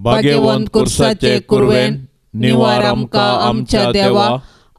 भाग्यवंत कुर्साचे कुरवेन निवार आमकां आमच्या देवा,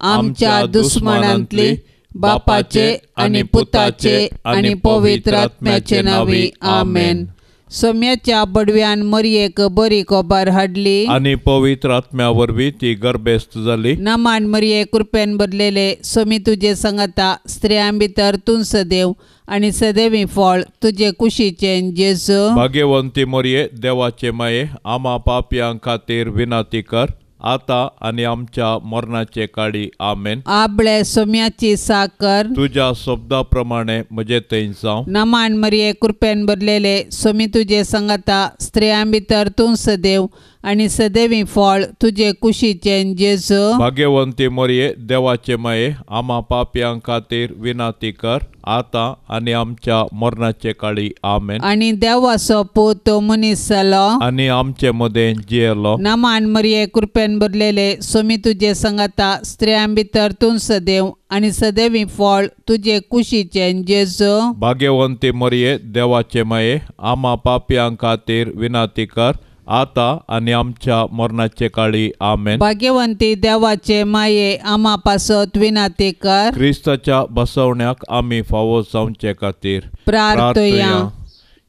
आमच्या दुस्मनांतली बापाचे आनी पुताचे आनी पवित्र आत्म्याचे नावी आमेन. सोम्याच्या बडव्यान मरयेक बरी खबर हाडली आनी पवित्र आत्म्या वरवीं ती गर्भेस्त जाली. नमान मरये कृपेन भरलेले सोमी तुजे सांगता स्त्रियां भितर तूं सदैव आनी सदैवी फळ तुजे कुशीचे जेजू. भाग्यवंती मरये देवाचे माये, आमा पापयां खातीर विनाती कर आता आनी आमच्या मरणाचे काळी आमेन. आपले सोम्याची साकर तुझ्या शब्दा प्रमाणे म्हजे थंय जावं. नमान मरये कृपेन भरलेले सोमी तुजे सांगता स्त्रियां भितर तूं सदैव आनी सदैवी फळ तुजे कुशीचे जेजू. भाग्यवंती मरये देवाचे माये, आमा पापयां खातीर विनाती कर आता आनी आमच्या मरणाचे काळी आमेन. आनी देवाचो पूत तो मनीस जालो आनी आमचे मदें जियेलो. नमान मरये कृपेन भरलेले सोमी तुजे सांगता स्त्रियां भितर तूं सदैव आनी सदैवी फळ तुजे कुशीचे जेजू. भाग्यवंती मरये देवाचे माये, आमा पापयां खातीर विनाती कर आता आनी आमच्या मरणाचे काळी आमेन. भाग्यवंती देवाचे माये, आमा पासत विनाती कर. क्रिस्ताच्या बसवण्याक आमी फावो जावचे खातीर प्रार्थया.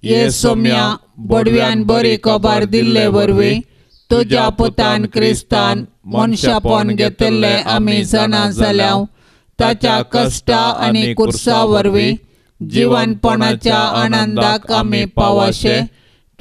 ये सोम्या बडव्यान बरी खबर दिल्ले वरवीं तुज्या पुतान क्रिस्तान मनशापण घेतले आमी जाणा जाल्याव ताच्या कश्टा आनी कुर्सा वरवीं जिवनपणाच्या आनंदाक आमी पावशे.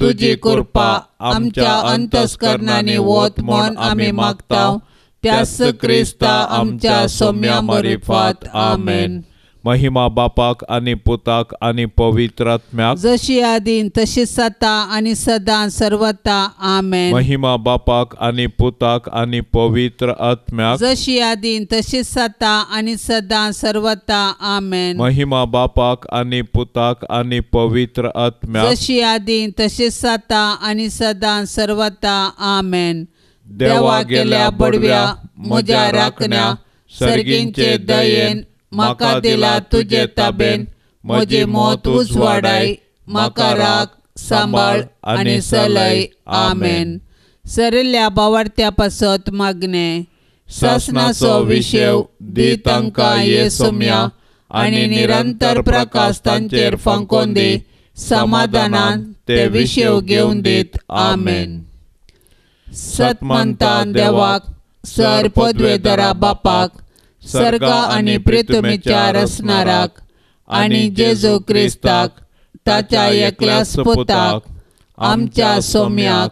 तुजी कृपा आमच्या अंतस्करणांनी वत म्हूण आमी मागताव. त्यास क्रिस्ता आमच्या सोम्या मरिफात आमेन. महिमा बापाक आनी पुताक आनी पवित्र आत्म्याक जशी आदीन तशी सता आनी सदां सर्वता आमेन. महिमा बापाक आनी पुताक आनी पवित्र आत्म्याक जशी आदीन तशी सता आनी सदां सर्वता आमेन. महिमा बापाक आनी पुताक आनी पवित्र आत्म्याक जशी आदीन तशी सता आनी सदां सर्वता आमेन. देवा गेल्या बडव्या म्हज्या राखण्या सर्गींचे दयेन म्हाका दिला तुजे ताबेन. म्हजी मोत उजवाडाय, म्हाका राख सांबाळ आनी चलय आमेन. सरिल्ल्या बावार्थ्या पासत मागणे. शासनाचो विशेव दी तांकां ये सोम्या आनी निरंतर प्रकाश तांचेर फांकोन दी. समाधानान ते विशेव घेवन दीत आमेन. सतमंतान देवाक, सर पदवेदरा बापाक, सर्गा आनी पृथ्वीच्या रचणाराक आनी जेजू क्रिस्ताक ताच्या एकल्याच पुताक आमच्या सोम्याक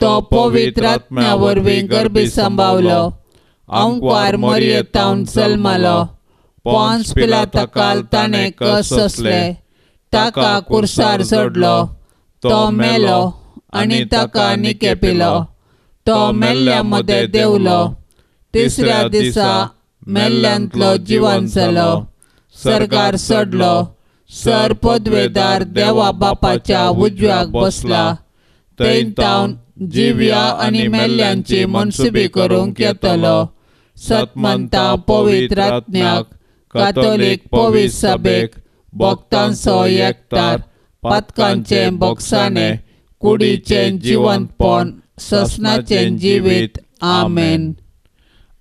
तो पवित्र आत्म्या वरवीं गर्भी सांबावलो. अंकुर मरयेतावन जल्मलो. पोंस पिलाताकाल ताणें कस सोंसले. ताका कुर्सार चडलो. तो मेलो आनी ताका निकेपिलो. तो मेल्ल्या मदें देंवलो. तिसऱ्या दिसा मेल्ल्यांतलो जिवन जालो. सर्गार चडलो. सर पदवेदार देवा बापाच्या उजव्याक बसला. थंय तावन जिव्या आनी मेल्ल्यांची मनसुबी करूंक येतलो. सतमंता पवित्र आत्म्याक, कातोलीक पवित्र सभेक, भक्तांचो एकठार, पातकांचे भोगसाणे, कुडीचें जिवंतपण, ससनाचें जिवीत आमेन.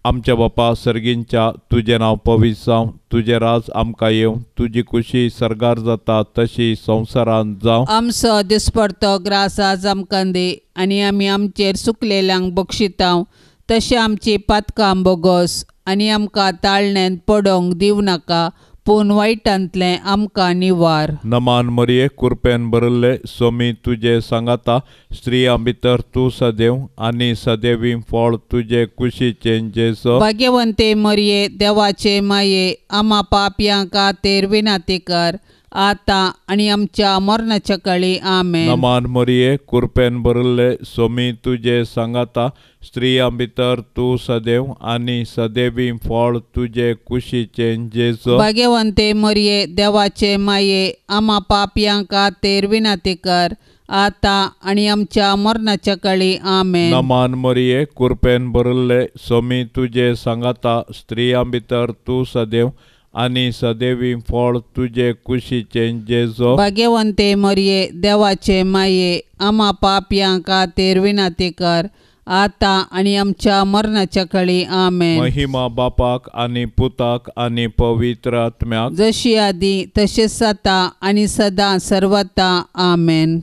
आमच्या बापा सर्गींच्या तुझे नाव पवित्र जावं. तुझे राज आमकां येवं. तुजी कुशी सर्गार जाता तशी संवसारांत जावं. आमचो दिसपडतो ग्रास आज आमकां दी आनी आमी आमचेर सुकलेल्यांक बक्षितांव. तशें आमची पातकां बोगोस आनी आमकां ताळण्यांत पडोवंक दिवं नाका, पूण वायटांतलें आमकां निवार. नमान मरये कृपेन भरले सोमी तुजे सांगता स्त्रियां भितर तूं सदैव आनी सदैवी फळ तुजे कुशीचे जेजू. भाग्यवंते मरये देवाचे माये, आमा पापयां खातीर विनाती कर आता आनी आमच्या मरणाच्या काळी आमेन. नमान मरये कृपेन भरले सोमी तुजे सांगता स्त्रियां भितर तूं सदैव आनी सदैवी फळ तुजे कुशीचे जेजू. भाग्यवंते मरये देवाचे माये, आमा पापयां खातीर विनाती कर आता आनी आमच्या मरणाच्या काळी आमेन. नमान मरये कृपेन भरले सोमी तुजे सांगता स्त्रियां भितर तूं सदैव आनी सदैवी फळ तुजे कुशीचे जेजो भाग्यवंते मरिये देवाचे माये आम्हा पापयांक खातीर विनंती कर आता आणि आमच्या मरणाच्या काळी आमेन. महिमा बापाक आनी पुताक आनी पवित्र आत्म्याक जशी आदी तशेंच आता आणि सदां सर्वता आमेन.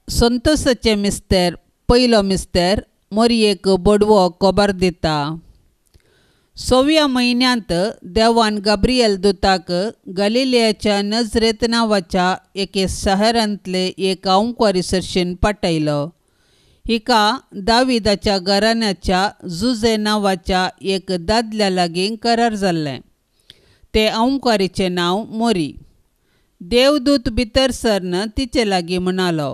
संतोसाचे मिस्तेर पयलो मिस्तेर मरियेक बडवो खबर दिता. 6व्या म्हयन्यांत देवान गब्रियल दुताक गलिलियाच्या नजरेत नांवाच्या एके शहरांतले एक आंवकारी सरशीन पाठयलो. हिका दाविदाच्या घराण्याच्या जुजे नांवाच्या एक दादल्या लागीं करार जाल्लें. ते आंवकारीचें नांव मोरी. देवदूत भितर सरन तिचे लागीं म्हणालो,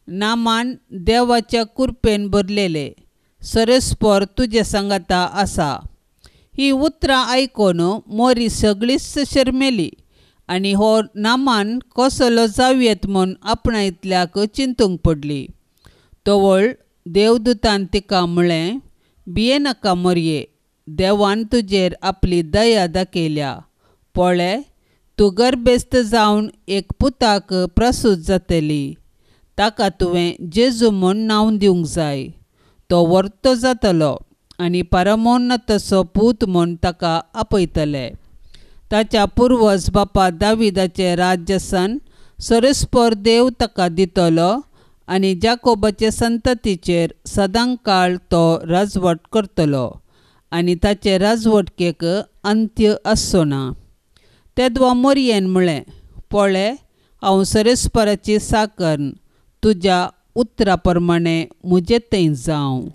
नामान देवाच्या कृपेन भरलेले, सरस्पर तुजे सांगाता आसा. ही उतरां आयकून मोरी सगळीच शर्मेली आनी हो नामान कसलो जावयेत म्हूण आपणायतल्याक चिंतूंक पडली. तोवळ देवदूतान तिका म्हळें, भिये नाका मोरये, देवान तुजेर आपली दया दाखयल्या. पळय, तूं गर्भेस्त जावन एक पुताक प्रसूत जातली. ताका तुवें जेजू म्हूण नांव दिवंक जाय. तो वर्तो जातलो आनी परमोन्नतसो पूत म्हूण ताका आपयतले. ताच्या पुर्वज बापा दाविदाचें राज्य सन सरस्पर देव ताका दितलो आनी जाकोबाचे संततीचेर सदांकाळ तो राजवट करतलो आनी ताचे राजवटकेक अंत्य आसचो ना. तेदवा मोरयेन म्हळें, पळय, हांव सरस्पराची साकर्ण, तुज्या उतरा प्रमाणे म्हजे थंय जावं.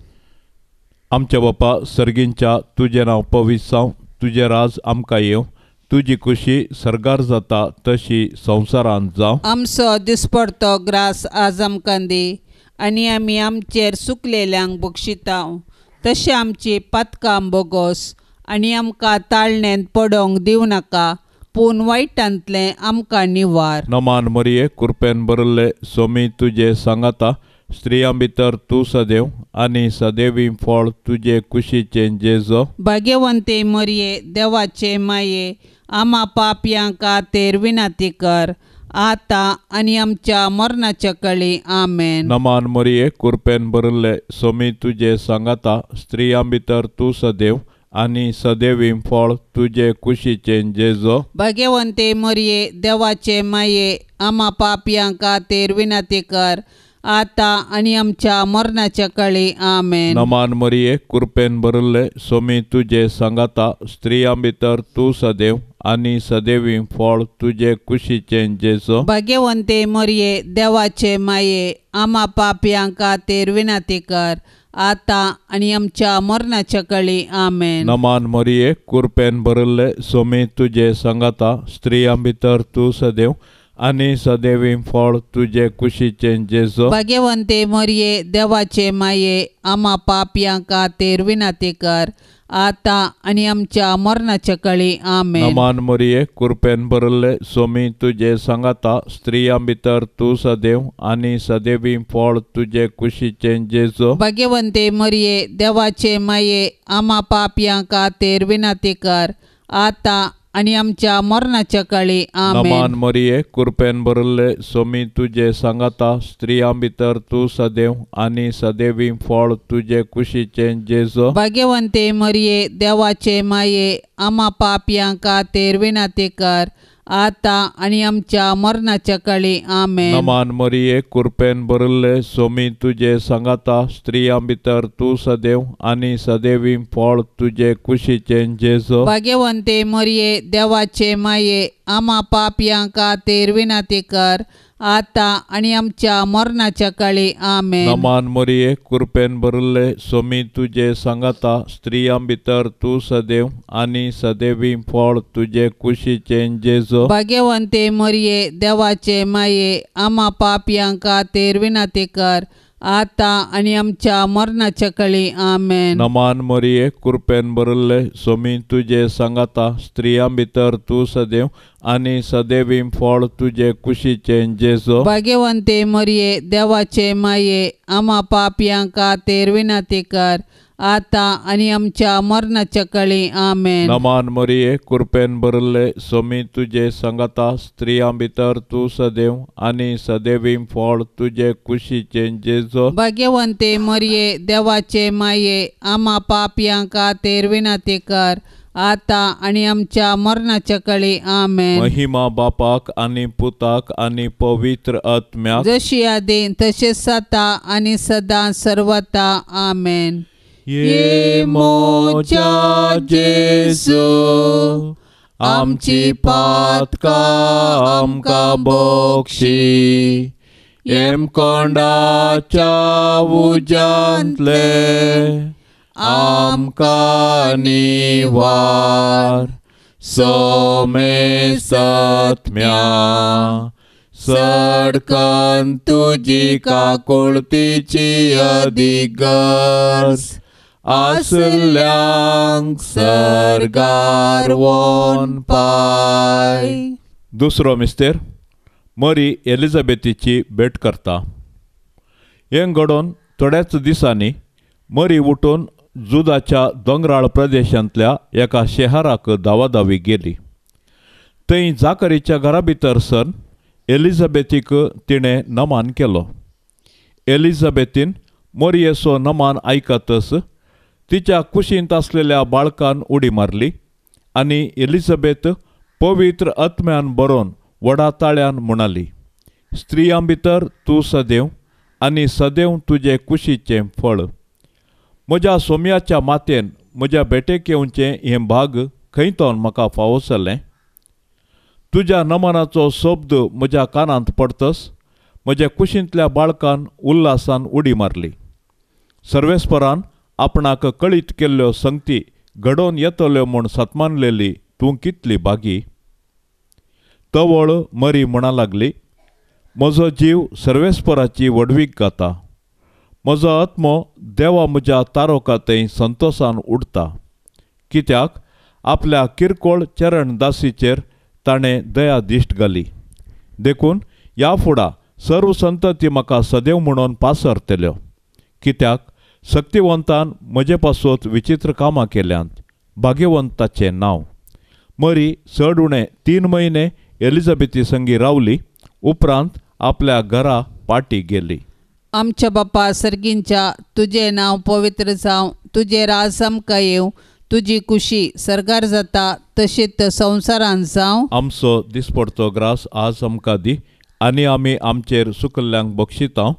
आमच्या बापा सर्गींच्या तुजें नांव पवित्र जावं, तुजें राज आमकां येवं, तुजी कुशी सरगार जाता तशी संवसारांत जावं. आमचो दिसपडतो ग्रास आज आमकां दी आनी आमी आमचेर सुकलेल्यांक बक्षितांव. तशें आमची पातकां बोगोस आनी आमकां ताळणेंत पडोंक दिवं नाका, पूण वायटांतलें आमकां निवार. नमान मरिये कृपेन भरले सोमी तुजे सांगाता. स्त्रियां भितर तूं सदैव आनी सदैवी फळ तुजे कुशीचे जेजो. भाग्यवंते मरिये देवाचे माये आम्हा पापयांक खातीर विनंती कर आता आनी आमच्या मरणाच्या काळी आमेन. नमान मरिये कृपेन भरले सोमी तुजे सांगाता. स्त्रियां भितर तूं सदैव आनी सदैवी फळ तुजे कुशीचे जेजो. भाग्यवंते मरिये देवाचे माये आम्हा पापयांक खातीर विनंती कर आता आनी आमच्या मरणाच्या काळी आमेन. नमान मरिये कृपेन भरले सोमी तुजे सांगाता. स्त्रियां भितर तूं सदैव आनी सदैवी फळ तुजे कुशीचे जेजो. भाग्यवंते मरिये देवाचे माये आम्हा पापयांक खातीर विनंती कर आता आनी आमच्या मरणाच्या काळी आमेन. नमान मरिये कृपेन भरले सोमी तुजे सांगाता. स्त्रियां भितर तूं सदैव आनी सदैवी फळ तुजे कुशीचे जेजो. भाग्यवंते मरिये देवाचे माये आम्हा पापयांक खातीर विनंती कर आता आनी आमच्या मरणाच्या काळी आमेन. नमान मरिये कृपेन भरले सोमी तुजे सांगाता. स्त्रियां भितर तूं सदैव आनी सदैवी फळ तुजे कुशीचे जेजो. भाग्यवंते मरिये देवाचे माये आम्हा पापयांक खातीर विनंती कर आता आनी आमच्या मरणाच्या काळी आमेन. नमान मरिये कृपेन भरले सोमी तुजे सांगाता. स्त्रियां भितर तूं सदैव आनी सदैवी फळ तुजे कुशीचे जेजो. भाग्यवंते मरिये देवाचे माये आम्हा पापयांक खातीर विनंती कर आता आनी आमच्या मरणाच्या काळी आमेन. नमान मरिये कृपेन भरले सोमी तुजे सांगाता. स्त्रियां भितर तूं सदैव आनी सदैवी फळ तुजे कुशीचे जेजो. भाग्यवंते मरिये देवाचे माये आम्हा पापयांक खातीर विनंती कर आता आनी आमच्या मरणाच्या काळी आमेन. नमान मरिये कृपेन भरले सोमी तुजे सांगाता. स्त्रियां भितर तूं सदैव आनी सदैवी फळ तुजे कुशीचे जेजो. भाग्यवंते मरिये देवाचे माये आम्हा पापयांक खातीर विनंती कर आता आनी आमच्या मरणाच्या काळी आमेन. नमान मरिये कृपेन भरले सोमी तुजे सांगाता. स्त्रियां भितर तूं सदैव आनी सदैवी फळ तुजे कुशीचे जेजो. भाग्यवंते मरिये देवाचे माये आम्हा पापयांक खातीर विनंती कर आता आणि आमच्या मरणाच्या काळी आमेन. नमान मरिये कृपेन भरले सोमी तुझे संगता स्त्रियां भितर तू सदैव आणि सदैवी फळ तुझे कुशीचे जेजो. भाग्यवंते मरिये देवाचे माये आम्हा पापयांका तेर विनंती कर आता आणि आमच्या मरणाच्या काळी आमेन. महिमा बापाक आणि पुताक आणि पवित्र आत्म्याक जशी आदी तसेच आता आणि सदा सर्वता आमेन. ये मोच्या जेजू आमची पातका आमका बोक्षी एम कोंडाच्या उजांतले आमका निवार सोमे सत्म्या सडकन तुझी काकुळतीची अधिगस आसल्यांक सरगार वोन पाय. दुसरो मिस्तेर मरी एलिझाबेथीची भेट करता. हें घडोवन थोड्याच दिसांनी मरी उठून जुदाच्या दोंगराळ प्रदेशांतल्या एका शहराक दावादावी गेली. थंय जाकरीच्या घरा भितर सन एलिझाबेथीक तिणें नमान केलो. एलिझाबेथीन मरियेचो नमान आयकतच तिच्या कुशींत आसलेल्या बाळकान उडी मारली आनी एलिझाबेथ पवित्र आत्म्यान बरोवन व्हडा ताळ्यान म्हणाली, स्त्रियां भितर तूं सदैव आनी सदैव तुजे कुशीचें फळ. म्हज्या सोम्याच्या मातेन म्हज्या भेटेक येवचें हें भाग खंयतोन म्हाका फावो जालें. तुज्या नमनाचो शब्द म्हज्या कानांत पडतस म्हज्या कुशींतल्या बाळकान उल्हासान उडी मारली. सर्वेस्परान आपणाक कळीत केल्ल्यो संगती घडोवन येतल्यो म्हूण सतमानलेली तूं कितली बागी. तवळ मरी म्हणा लागली, म्हजो जीव सर्वेस्पराची वडवीक घाता. म्हजो आत्मो देवा म्हज्या तारोकातय संतोशान उडटा. कित्याक आपल्या किरकोळ चरण दासीचेर ताणें दया दिश्ट घाली. देखून ह्या फुडा सर्व संतती म्हाका सदैव म्हणून पासरतल्यो. कित्याक शक्तिवंतान म्हजे पासत विचित्र कामां केल्यांत. भाग्यवंताचें नांव. मरी चड उणें 3 म्हयने एलिझाबेथी संगी रावली. उपरांत आपल्या घरा पाटी गेली. आमच्या बापा सर्गींच्या तुझे नाव पवित्र जावं, तुझे राज आमकां येवं, तुजी कुशी सरगार जाता तशीच संवसारांत जावं. आमचो दिसपडचो ग्रास आज आमकां दी आनी आमी आमचेर सुकल्ल्यांक बक्षिता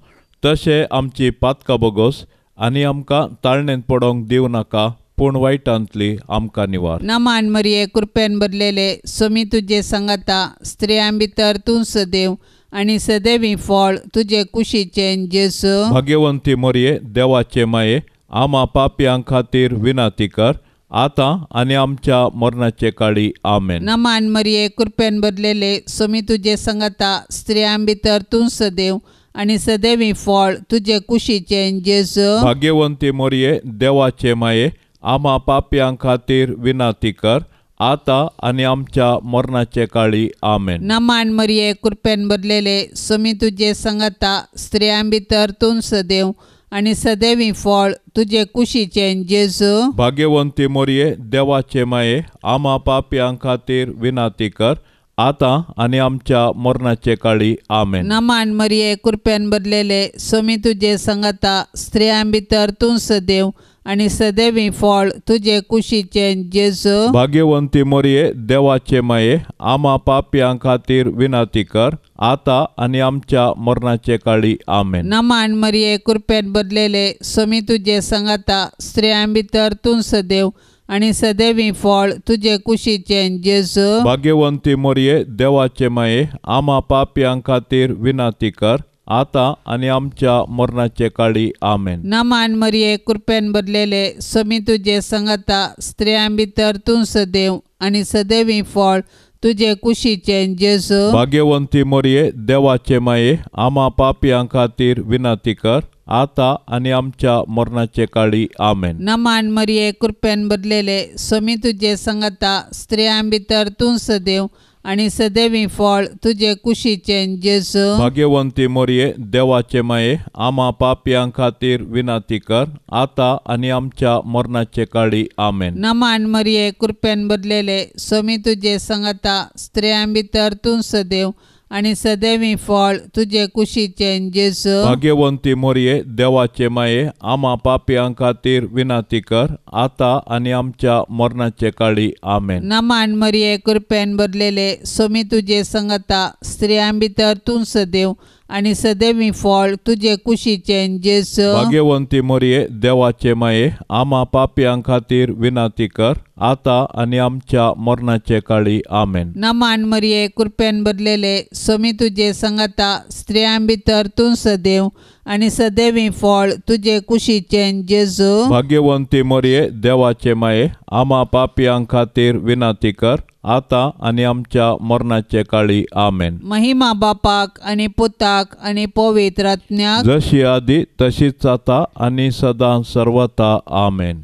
तशें आमची पातकां बोगोस आनी आमकां ताळणेंत पडोंक दिवं नाका पूण वायटांतली आमकां निवार. नमान मरिये कृपेन भरलेले सोमी तुजे सांगाता स्त्रियां भितर तूं सदैव आनी सदैवी फळ तुजे कुशीचें जेजू. भाग्यवंती मरिये देवाचे माये आम्हा पापयां खातीर विनंती कर आतां आनी आमच्या मरणाचे काळी आमेन. नमान मरिये कृपेन भरलेले सोमी तुजे सांगाता स्त्रियां भितर तूं सदैव आनी सदैवी फळ तुजे कुशीचें जेजू. भाग्यवंती मरिये देवाचे माये आम्हा पापयां खातीर विनंती कर आतां आनी आमच्या मरणाचे काळी आमेन. नमान मरिये कृपेन भरलेले सोमी तुजे सांगाता स्त्रियां भितर तूं सदैव आनी सदैवी फळ तुजे कुशीचें जेजू. भाग्यवंती मरिये देवाचे माये आम्हा पापयां खातीर विनंती कर आतां आनी आमच्या मरणाचे काळी आमेन. नमान मरिये कृपेन भरलेले सोमी तुजे सांगाता स्त्रियां भितर तूं सदैव आनी सदैवी फळ तुजे कुशीचें जेजू. भाग्यवंती मरिये देवाचे माये आम्हा पापयां खातीर विनंती कर आतां आनी आमच्या मरणाचे काळी आमेन. नमान मरिये कृपेन भरलेले सोमी तुजे सांगाता स्त्रियां भितर तूं सदैव आनी सदैवी फळ तुजे कुशीचें जेजू. भाग्यवंती मरिये देवाचे माये आम्हा पापयां खातीर विनंती कर आतां आनी आमच्या मरणाचे काळी आमेन. नमान मरिये कृपेन भरलेले सोमी तुजे सांगाता स्त्रियां भितर तूं सदैव आनी सदैवी फळ तुजे कुशीचें जेजू. भाग्यवंती मरिये देवाचे माये आम्हा पापयां खातीर विनंती कर आतां आनी आमच्या मरणाचे काळी आमेन. नमान मरिये कृपेन भरलेले सोमी तुजे सांगाता स्त्रियां भितर तूं सदैव आनी सदैवी फळ तुजे कुशीचें जेजू. भाग्यवंती मोरये देवाचे माये आम्हा पापयां खातीर विनाती कर आता आनी आमच्या मरणाचे काळी आमेन. नमान मरिये कृपेन भरलेले सोमी तुजे संगता स्त्रियां भितर तूं सदैव आनी सदैवी फळ तुजे कुशीचें जेजू. भाग्यवंती मोरये देवाचे माये आम्हा पापयां खातीर विनाती कर आता आनी आमच्या मरणाचे काळी आमेन. नमान मरिये कृपेन भरलेले सोमी तुजे संगता स्त्रियां भितर तूं सदैव आनी सदैवी फळ तुजे कुशीचें जेजू. भाग्यवंती मोरये देवाचे माये आम्हा पापयां खातीर विनाती कर आता आनी आमच्या मरणाचे काळी आमेन. नमान मरिये कृपेन भरलेले सोमी तुजे संगता स्त्रियां भितर तूं सदैव आनी सदैवी फळ तुजे कुशीचें जेजू. भाग्यवंती मोरये देवाचे माये आम्हा पापयां खातीर विनाती कर आता आनी आमच्या मरणाचे काळी आमेन. महिमा बापाक आनी पुताक आनी पवित्र आत्म्याक जशी आदी तशीच आता आनी सदां सर्वता आमेन.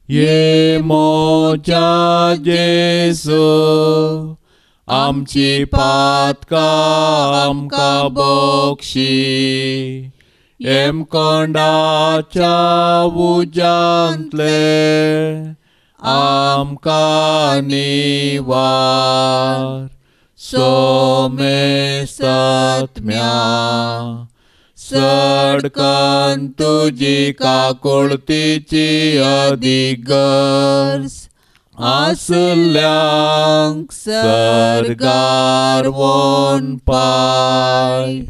ये मोच्या जेसू आमची पातकां आमकां बक्षी कोंडाच्या उजांतले आमकां निवार सोमे सत्म्या सडकन तुजी काकुळतीची अधिगर्स आसल्यांक सरगार वोन पाय.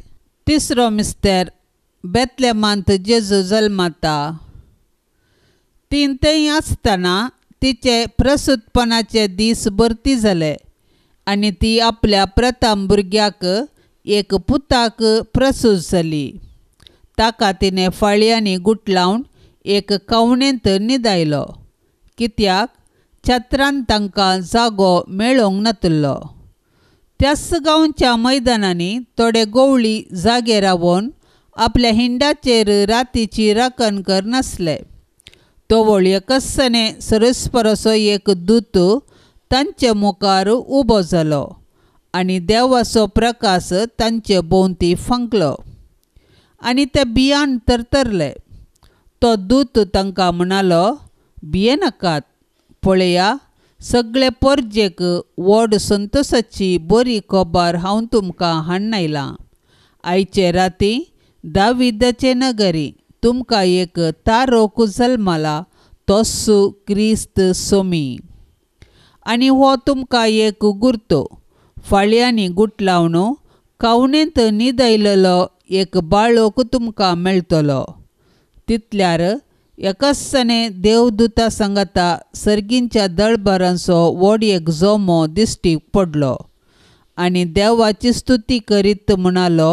तिसरो मिस्तेर बेतलेमांत जेजू जल्माता. तीन थंय आसतना तिचे प्रसूतपणाचे दीस भरती जाले आनी ती आपल्या प्रथम भुरग्याक एक पुताक प्रसूत जाली. ताका तिणें फाळयांनी गुटलावन एक कवणेंत न्हिदायलो कित्याक छत्रान तांकां जागो मेळोंक नातलो. त्याच गांवच्या मैदानांनी थोडे गवळी जागे रावन आपल्या हिंडाचेर रातीची राखण करनासले. तो वळ्य कस्सने सरस्परसो एक दूत तांचे मुखार उबो जालो आनी देवाचो प्रकाश तांचे भोंवती फंकलो आनी ते भियान तरतरले. तो दूत तांकां म्हणालो, भियेनाकात, पळया सगळे परजेक व्हड संतोशाची बरी खबर हांव तुमकां हाडून आयलां. आयचे राती दाविदाचे नगरी तुमकां एक तारोक जल्माला तोस्सू क्रिस्त सोमी. आनी हो तुमकां एक गुर्तो फाळयांनी गुटलावन कवणेंत न्हिदयलेलो एक बाळक तुमकां मेळटलो. तितल्यार एकस्सने देवदूता सांगता सर्गींच्या दळबरांचो व्हड एक जोमो दिश्टी पडलो आनी देवाची स्तुती करीत म्हणालो,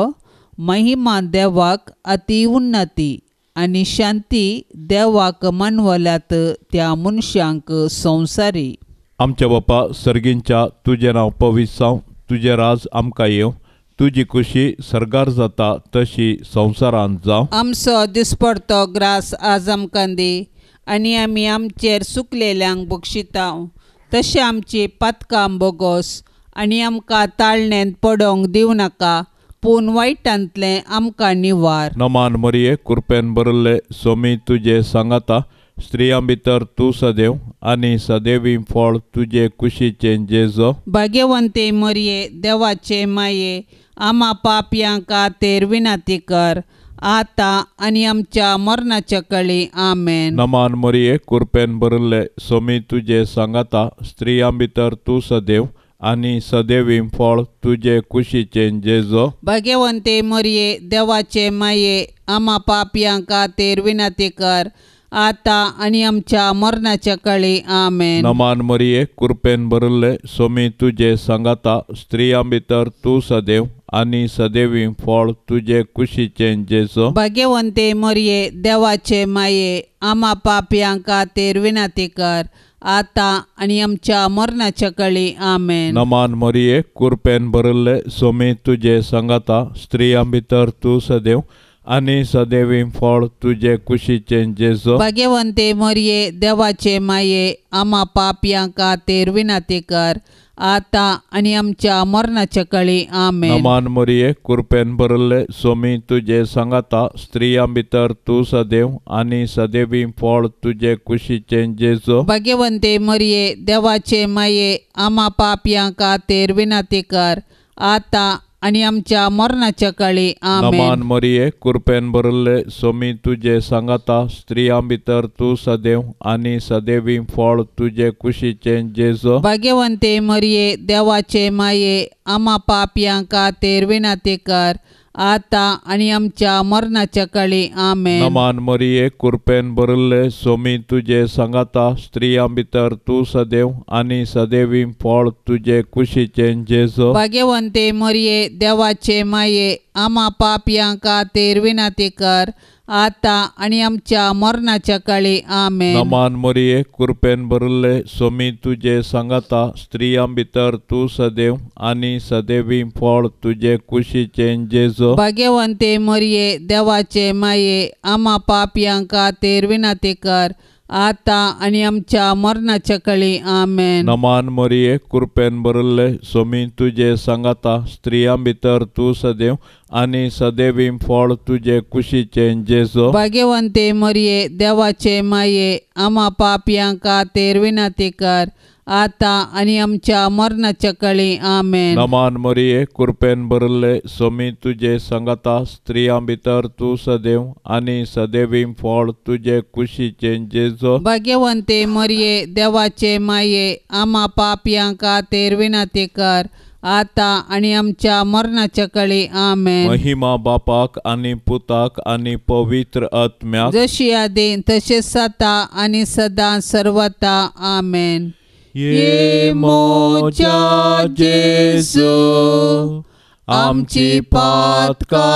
महिमा देवाक अति उन्नती आनी शांती देवाक मानवल्यात त्या मनशांक संवसारी. आमच्या बापा सर्गींच्या तुजें नांव पवित्र जावं, तुजें राज आमकां येवं, तुजी खुशी सरगार जाता तशी संवसारांत जावं. आमचो दिसपडतो ग्रास आज आमकां दी आनी आमी आमचेर चुकलेल्यांक बक्षितांव तशें आमची पातकां बोगोस आनी आमकां ताळणेंत पडोंक दिवं नाका पूण वायटांतलें आमकां निवार. नमान मरिये कृपेन भरले सोमी तुजे सांगाता स्त्रियां भितर तूं सदैव आनी सदैवी फळ तुजे कुशीचें जेजू. भाग्यवंते मरिये देवाचे माये आम्हा पापयां खातीर विनाती कर आता आनी आमच्या मरणाच्या काळी आमेन. नमान मरिये कृपेन भरले सोमी तुजे सांगाता स्त्रियां भितर तूं सदैव आनी सदैवी फळ तुजे कुशीचें जेजू. भाग्यवंते मरिये देवाचे माये आम्हा पापयां खातीर विनाती कर आता आनी आमच्या मरणाच्या काळी आमेन. नमान मरिये कृपेन भरले सोमी तुजे सांगाता स्त्रियां भितर तूं सदैव आनी सदैवी फळ तुजे कुशीचें जेजू. भाग्यवंते मरिये देवाचे माये आम्हा पापयां खातीर विनाती कर आता आनी आमच्या मरणाच्या काळी आमेन. नमान मरिये कृपेन भरले सोमी तुजे सांगाता स्त्रियां भितर तूं सदैव आनी सदैवी फळ तुजे कुशीचें जेजू. भाग्यवंते मरिये देवाचे माये आम्हा पापयां खातीर विनाती कर आता आणि आमच्या मरणाच्या काळी आमेन. नमान मरिये कृपेन भरले सोमी तुझे सांगाता स्त्रियां भितर तू सदैव आणि सदैवी फळ तुझे कुशीचे जेजो. भाग्यवंते मरिये देवाचे माये आम्हा पापयां खातीर विनंती कर आता आणि आमच्या मरणाच्या काळी आमेन. नमान मरिये कृपेन भरले सोमी तुझे सांगाता स्त्रियां भितर तू सदैव आणि सदैवी फळ तुझे कुशीचे जेजो. भाग्यवंते मरिये देवाचे माये आम्हा पापयां खातीर विनंती कर आता आणि आमच्या मरणाच्या काळी आमेन. नमान मरिये कृपेन भरले सोमी तुझे सांगाता स्त्रियां भितर तू सदैव आणि सदैवी फळ तुझे कुशीचे जेजो. भाग्यवंते मरिये देवाचे माये आम्हा पापयां खातीर विनंती कर आता आणि आमच्या मरणाच्या काळी आमेन. नमान मरिये कृपेन भरले सोमी तुझे सांगाता स्त्रियां भितर तू सदैव आणि सदैवी फळ तुझे कुशीचे जेजो. भाग्यवंते मरिये देवाचे माये आम्हा पापयां खातीर विनंती कर आता आणि आमच्या मरणाच्या काळी आमेन. नमान मरिये कृपेन भरले सोमी तुझे सांगाता स्त्रियां भितर तू सदैव आणि सदैवी फळ तुझे कुशीचे जेजो. भाग्यवंते मरिये देवाचे माये आम्हा पापयां खातीर विनंती कर आता आणि आमच्या मरणाच्या काळी आमेन. नमान मरिये कृपेन भरले सोमी तुझे सांगाता स्त्रियां भितर तू सदैव आणि सदैवी फळ तुझे कुशीचे जेजो. भाग्यवंते मरिये देवाचे माये आम्हा पापयां खातीर विनंती कर आता आणि आमच्या मरणाच्या काळी आमेन. महिमा बापाक आणि पुताक आणि पवित्र आत्म्याक जशी आदी तसेच आता आणि सदा सर्वता आमेन. ये मोच्या जेजू आमची पातका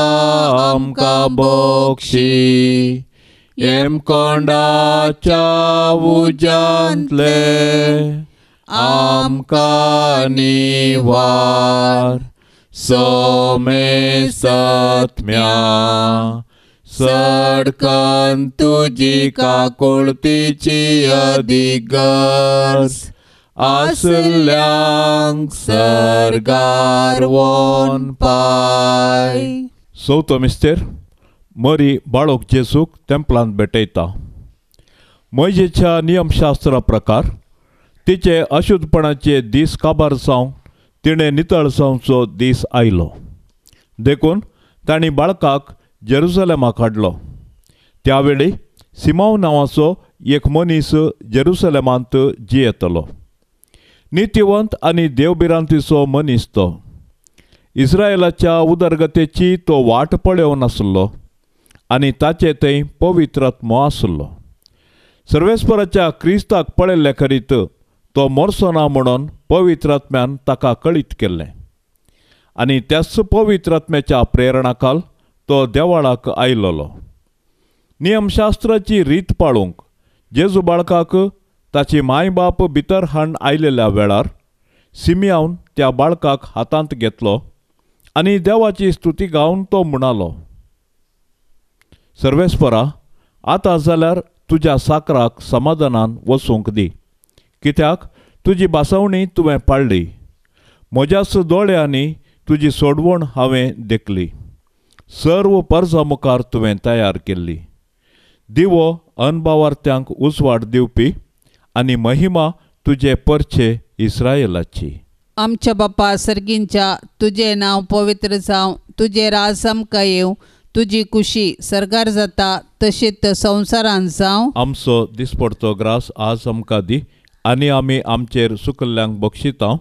आमकां बक्षी एम कोंडाच्या उजांतले आमकां निवार सोमे सत्म्या सडकन तुजी काकुळतीची अधिगर्स आसल्यांक सरगार वोन पाय. चवथो मिस्तेर मरी बाळोक जेसूक तेंपलांत भेटयता. मोइशेच्या नियमशास्त्रा प्रकार तिचे अशुद्धपणाचे दीस काबार जावन तिणें नितळ जावचो दीस आयलो देखून तांणी बाळकाक जेरुसलेमाक हाडलो. त्यावेळी सिमोन नांवाचो एक मनीस जेरुसलेमांत जियेतलो. नित्यवंत आनी देवबिरांतीचो मनीस तो. इस्रायेलाच्या उदरगतेची तो वाट पळयोव नासलो आनी ताचे थंय पवित्र आत्मो आसलो. सर्वेस्पराच्या क्रिस्ताक पळयल्ले करीत तो मोरचो ना म्हणून पवित्र आत्म्यान ताका कळीत केल्लें आनी त्याच पवित्र आत्म्याच्या प्रेरणाखाल तो देवाळाक आयलोलो. नियमशास्त्राची रीत पाळूंक जेजू बाळकाक ताची माय बाप भितर हाडून आयलेल्या वेळार सिमियोन त्या बाळकाक हातांत घेतलो आनी देवाची स्तुती गावन तो म्हणालो, सर्वेस्परा, आतां जाल्यार तुज्या साकराक समाधानान वचूंक दी, कित्याक तुजी बासवणी तुवें पाळ्ळी. म्हज्याच दोळ्यांनी तुजी सोडवण हांवें देखली. सर्व परजा मुखार तुवें तयार केल्ली. दिवो अनभावार्थ्यांक उजवाड दिवपी आनी महिमा तुजे परचे इस्रायेलाची. आमच्या बापा सर्गींच्या तुझे नाव पवित्र जावं, तुझे राज आमकां येवं, तुजी खुशी सरगार जाता तशीच संवसारांत जावं. आमचो दिसपडतो ग्रास आज आमकां दी आनी आमी आमचेर सुकल्ल्यांक बक्षिता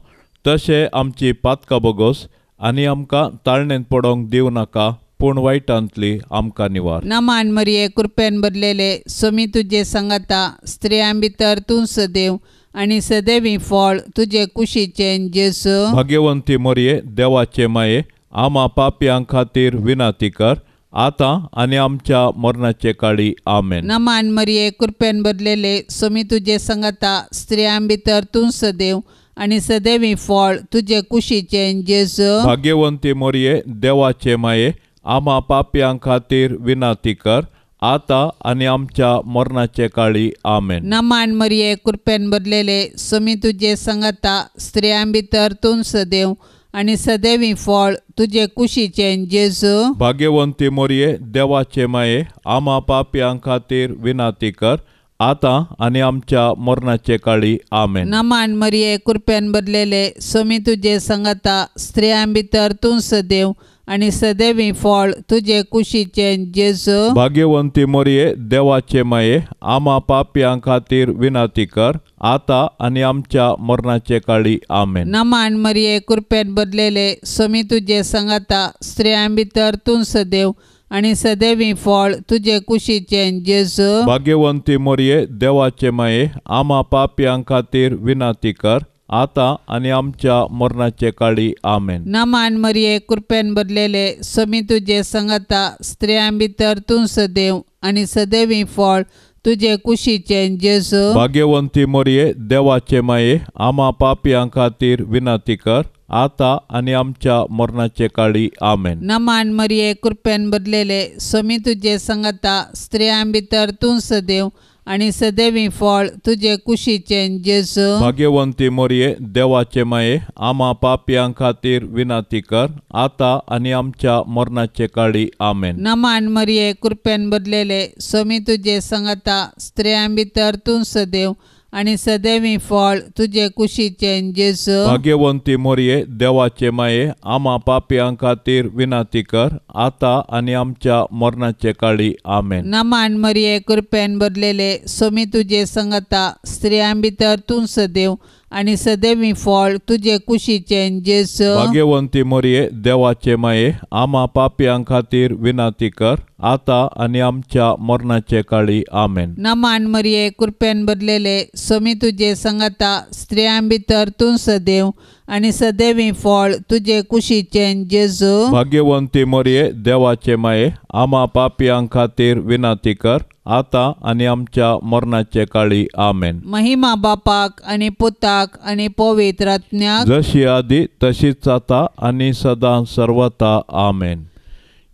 तशें आमची पातकां बोगोस आनी आमकां ताळणेंत पडोंक दिवं नाका पूण वायटांतली आमकां निवार. नमान मरिये कृपेन भरलेले सोमी तुजे सांगाता स्त्रियां भितर तूं सदैव आनी सदैवी फळ तुजे कुशीचे जेजू. भाग्यवंती मरिये देवाचे माये आमा पापयां खातीर विनाती कर आतां आनी आमच्या मरणाचे काळी आमेन. नमान मरिये कृपेन भरलेले सोमी तुजे सांगाता स्त्रियां भितर तूं सदैव आनी सदैवी फळ तुजे कुशीचे जेजू. भाग्यवंती मरिये देवाचे माये आमा पापयां खातीर विनाती कर आता आणि आमच्या मरणाचे काळी आमेन. नमान मरिये कृपेन भरलेले समी तुझे संगता स्त्रियां भितर तूं सदैव आणि सदैवी फळ तुझे कुशीचे जेजू. भाग्यवंती मोरये देवाचे माये आम्हा पाप्यां खातीर विनाती कर आता आणि आमच्या मरणाचे काळी आमेन. नमान मरिये कृपेन भरलेले समी तुझे संगता स्त्रियां भितर तूं सदैव आणि सदैवी फळ तुझे कुशीचे जेजू. भाग्यवंती मोरये देवाचे माये आम्हा पाप्यां खातीर विनाती कर आता आणि आमच्या मरणाचे काळी आमेन. नमान मरिये कृपेन भरलेले समी तुझे संगता स्त्रियां भितर तूं सदैव आणि सदैवी फळ तुझे कुशीचे जेजू. भाग्यवंती मोरये देवाचे माये आम्हा पाप्यां खातीर विनाती कर आता आणि आमच्या मरणाचे काळी आमेन. नमान मरिये कृपेन भरलेले समी तुझे संगता स्त्रियां भितर तूं सदैव आणि सदैवी फळ तुझे कुशीचे जेजू. भाग्यवंती मोरये देवाचे माये आम्हा पाप्यां खातीर विनाती कर आता आणि आमच्या मरणाचे काळी आमेन. नमान मरिये कृपेन भरलेले समी तुझे संगता स्त्रियां भितर तूं सदैव आणि सदैवी फळ तुझे कुशीचे जेजू. भाग्यवंती मोरये देवाचे माये आम्हा पाप्यां खातीर विनाती कर आता आणि आमच्या मरणाचे काळी आमेन. नमान मरिये कृपेन भरलेले समी तुझे संगता स्त्रियां भितर तूं सदैव आणि सदैवी फळ तुझे कुशीचे जेजू. भाग्यवंती मोरये देवाचे माये आम्हा पाप्यां खातीर विनाती कर आता आणि आमच्या मरणाचे काळी आमेन. नमान मरिये कृपेन भरलेले समी तुझे संगता स्त्रियां भितर तूं सदैव आणि सदैवी फळ तुझे कुशीचे जेजू. भाग्यवंती मोरये देवाचे माये आम्हा पाप्यां खातीर विनाती कर आता आणि आमच्या मरणाचे काळी आमेन. नमान मरिये कृपेन भरलेले समी तुझे संगता स्त्रियां भितर तूं सदैव आणि सदैवी फळ तुझे कुशीचे जेजू. भाग्यवंती मोरये देवाचे माये आम्हा पाप्यां खातीर विनाती कर आता आणि आमच्या मरणाचे काळी आमेन. महिमा बापाक आणि पुताक आणि पवित्र आत्म्याक जशी आधी तशीच आता आणि सदा सर्वता आमेन.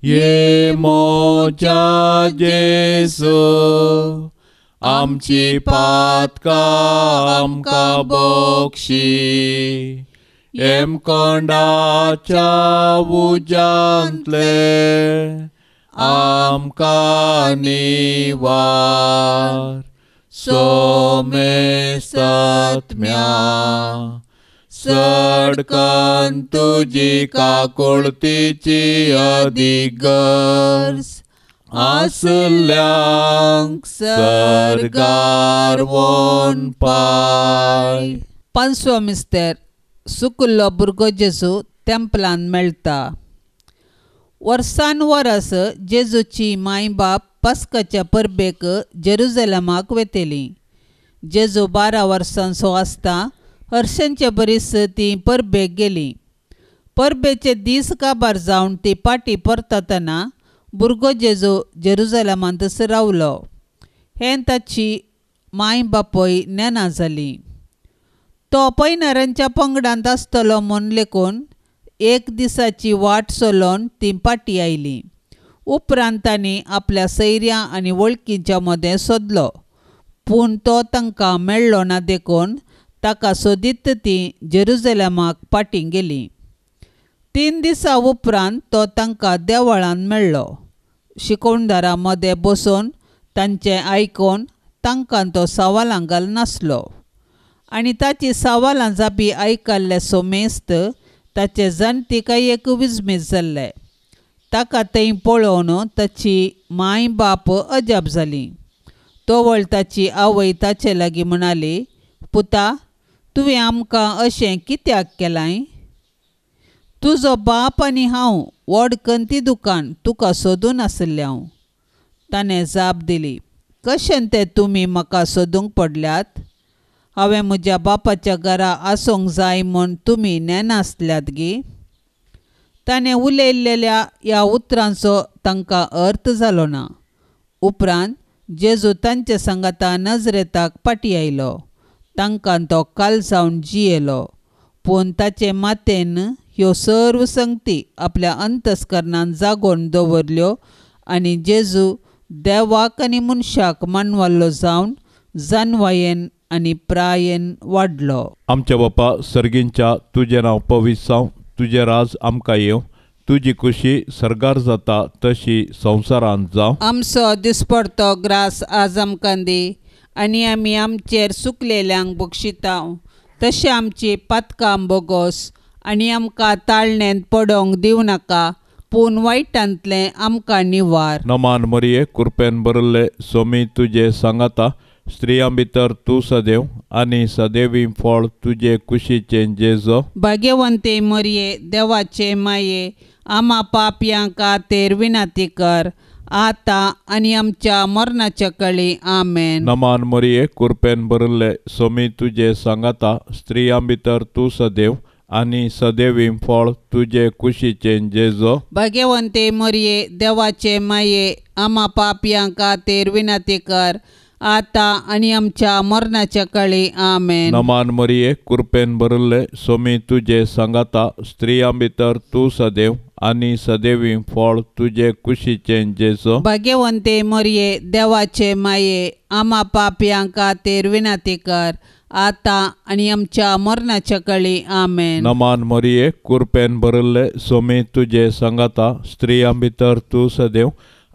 ये मोच्या जेसू आमची पातकां आमकां बोक्षी एम कोंडाच्या उजांतले आमकां निवार सोमे सत्म्या सडकन तुजी काकुळतीची अधिगर्स आसल्यांक सरगार वोन पाय. पांचवो मिस्तेर सुकिल्लो भुरगो जेजू तेंपलान मेळटा. वर्सान वरस जेजूची माय बाप पास्काच्या परबेक जेरुझलेमाक वेतेली. जेजू 12 वर्सांचो आसता हर्षांचे बरीस ती परबेक गेली. परबेचे दीस काबार जावन ती पाटी परतना भुरगो जेजू जेरुझलेमांत रावलो. हें ताची माय बापय नेना जाली. तो पैनारांच्या पंगडांत आसतलो म्हूण लेकून एक दिसाची वाट चलोवन ती पाटी आयली. उपरांत तांणी आपल्या सैऱ्यां आनी वळखीच्या मदें सोदलो पूण तो तांकां मेळ्ळो ना देखून ताका सोदीत ती जेरुझलेमाक पाटी गेली. 3 दिसां उपरांत तो तांकां देवळांत मेळ्ळो. शिकोवणदारां मदें बसून तांचें आयकून तांकां तो सवालां घाल नासलो आनी ताची सवालां जापी आयकल्ले सोमेस्त ताचे जाणटेकायेक विजमीत जाल्ले. ताका थंय पळोवन ताची माय बाप अजाप जाली. तोवळ ताची आवय ताचे लागीं म्हणाली, पुता, तुवें आमकां अशें कित्याक केलां? तुजो बाप आनी हांव व्हड कंती दुकान तुका सोदून आसले हांव. ताणें जाप दिली, कशें तें तुमी म्हाका सोदूंक पडल्यात? हांवें म्हज्या बापाच्या घरा आसूंक जाय म्हूण तुमी नेनासल्यात गी. ताणें उलयल्लेल्या ह्या उतरांचो तांकां अर्थ जालो ना. उपरांत जेजू तांचे सांगाता नजरेताक पाटी आयलो. तांकां तो कालसावन जियेलो. पूण ताचे मातेन ह्यो सर्व संगती आपल्या अंतस्करणांत जागोवन दवरल्यो आनी जेजू देवाक आनी मनशाक मानवाल्लो जावन जानवायेन आनी प्रायेन वाडलो. आमच्या बापा सर्गींच्या तुजें नांव पवित्र जावं, तुजें राज आमकां येवं, तुजी खुशी सर्गार जाता तशी संवसारांत जावं. आमचो दिसपडतो ग्रास आज आमकां दी, आनी आमी आमचेर चुकलेल्यांक बक्षितांव तशें आमची पातकां बोगोस, आनी आमकां ताळणेंत पडोंक दिवं नाका, पूण वायटांतलें आमकां निवार. नमान मरिये, कृपेन भरिल्ले सोमी तुजे सांगाता, स्त्रियां भितर तूं सदैव, आनी सदैवी फळ तुजे कुशीचें जेजो. भाग्यवंते मरिये, देवाचे माये, आम्हा पापयांक खातीर विनाती कर, आतां आनी आमच्या मरणाच्या कळी. आमेन. नमान मरिये, कृपेन भरिल्ले सोमी तुजे सांगाता, स्त्रियां भितर तूं सदैव, आनी सदैवी फळ तुजे कुशीचें जेजो. भाग्यवंते मरिये, देवाचे माये, आम्हा पापयांक खातीर विनाती कर, आतां आनी आमच्या मरणाच्या कळी. आमेन. नमान मरिये, कृपेन भरिल्ले सोमी तुजे सांगाता, स्त्रियां भितर तूं सदैव, आनी सदैवी फळ तुजे कुशीचें जेजो. भाग्यवंते मरिये, देवाचे माये, आम्हा पापयांक खातीर विनाती कर, आतां आनी आमच्या मरणाच्या कळी. आमेन. नमान मरिये, कृपेन भरिल्ले सोमी तुजे सांगाता, स्त्रियां भितर तूं सदैव,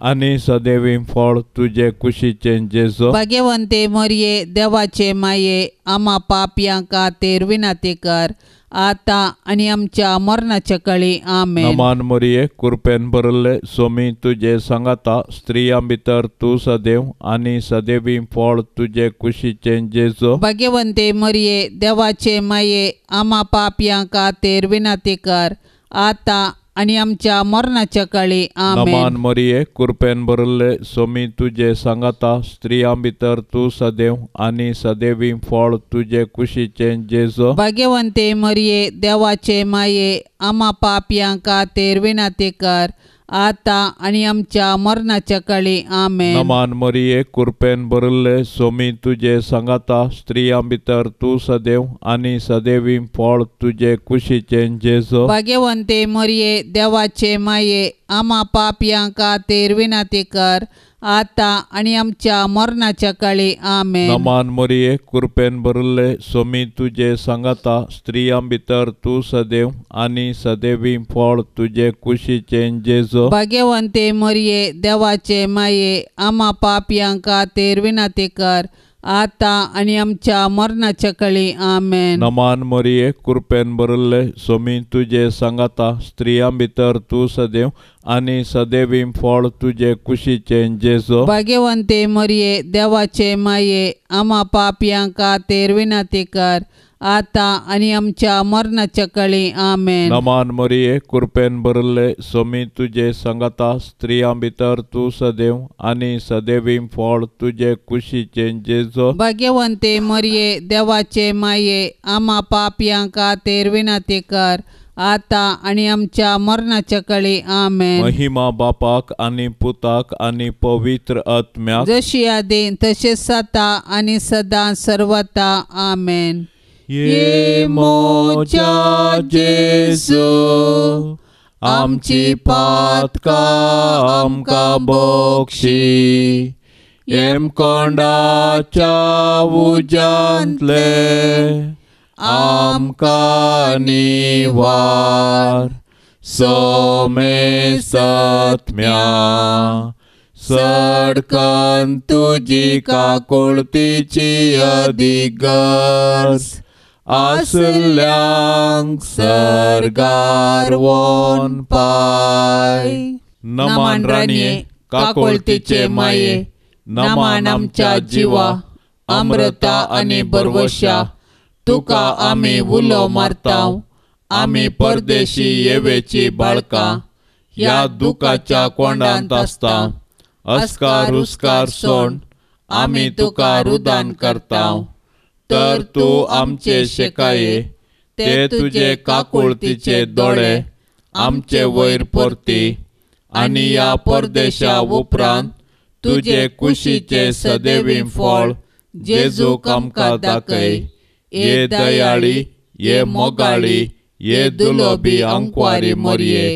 आनी सदैवी फळ तुजे कुशीचें जेजो. भाग्यवंते मरिये, देवाचे माये, आम्हा पापयांक खातीर विनाती कर, आतां आनी आमच्या मरणाच्या कळी. आमेन. नमान मरिये, कृपेन भरिल्ले सोमी तुजे सांगाता, स्त्रियां भितर तूं सदैव, आनी सदैवी फळ तुजे कुशीचें जेजो. भाग्यवंते मरिये, देवाचे माये, आम्हा पापयांक खातीर विनाती कर, आतां आनी आमच्या मरणाच्या कळी. आमेन. नमान मरिये, कृपेन भरिल्ले सोमी तुजे सांगाता, स्त्रियां भितर तूं सदैव, आनी सदैवी फळ तुजे कुशीचें जेजो. भाग्यवंते मरिये, देवाचे माये, आम्हा पापयांक खातीर विनाती कर, आतां आनी आमच्या मरणाच्या कळी. आमेन. नमान मरिये, कृपेन भरिल्ले सोमी तुजे सांगाता, स्त्रियां भितर तूं सदैव, आनी सदैवी फळ तुजे कुशीचें जेजो. भाग्यवंते मरिये, देवाचे माये, आम्हा पापयांक खातीर विनाती कर, आतां आनी आमच्या मरणाच्या कळी. आमेन. नमान मरिये, कृपेन भरिल्ले सोमी तुजे सांगाता, स्त्रियां भितर तूं सदैव, आनी सदैवी फळ तुजे कुशीचें जेजो. भाग्यवंते मरिये, देवाचे माये, आम्हा पापयांक खातीर विनाती कर, आतां आनी आमच्या मरणाच्या कळी. आमेन. नमान मरिये, कृपेन भरिल्ले सोमी तुजे सांगाता, स्त्रियां भितर तूं सदैव, आनी सदैवी फळ तुजे कुशीचें जेजो. भाग्यवंते मरिये, देवाचे माये, आम्हा पापयांक खातीर विनाती कर, आतां आनी आमच्या मरणाच्या कळी. आमेन. नमान मरिये, कृपेन भरिल्ले सोमी तुजे सांगाता, स्त्रियां भितर तूं सदैव, आनी सदैवी फळ तुजे कुशीचें जेजो. भाग्यवंते मरिये, देवाचे माये, आम्हा पापयांक खातीर विनाती कर, आतां आनी आमच्या मरणाच्या कळी. आमेन. महिमा बापाक आनी पुताक आनी पवित्र आत्म्याक, जशी आदीं तशेंच जाता आनी सदां सर्वता. आमेन. ये मोच्या जेजू, आमची पातकां आमकां बक्षी, कोंडाच्या उज्यांतले आमकां निवार. सोमे सत्म्या सडकन तुजी काकुळतीची अधिगर्स, आसल्यांक सर्गार वोन पाय. नमान राणये, काकुळतीचे माये, नमान आमच्या जिवा, अमृता आनी बरवशा, तुका आमी उलो मारतांव. आमी परदेशी येवेची बाळकां, ह्या दुखाच्या कोंडांत आसतांव. अस्कार उस्कार सोड, आमी तुका रुदान करतांव. तर तूं आमचे शेकाये, ते तुजे काकुळतीचे दोळे आमचे वयर परती, आनी ह्या परदेशा उपरांत तुजे कुशीचे सदैवी फळ जेजूक आमकां दाखय. ये दयाळी, ये मोगाळी, ये दुलोबी अंकवारी मरिये,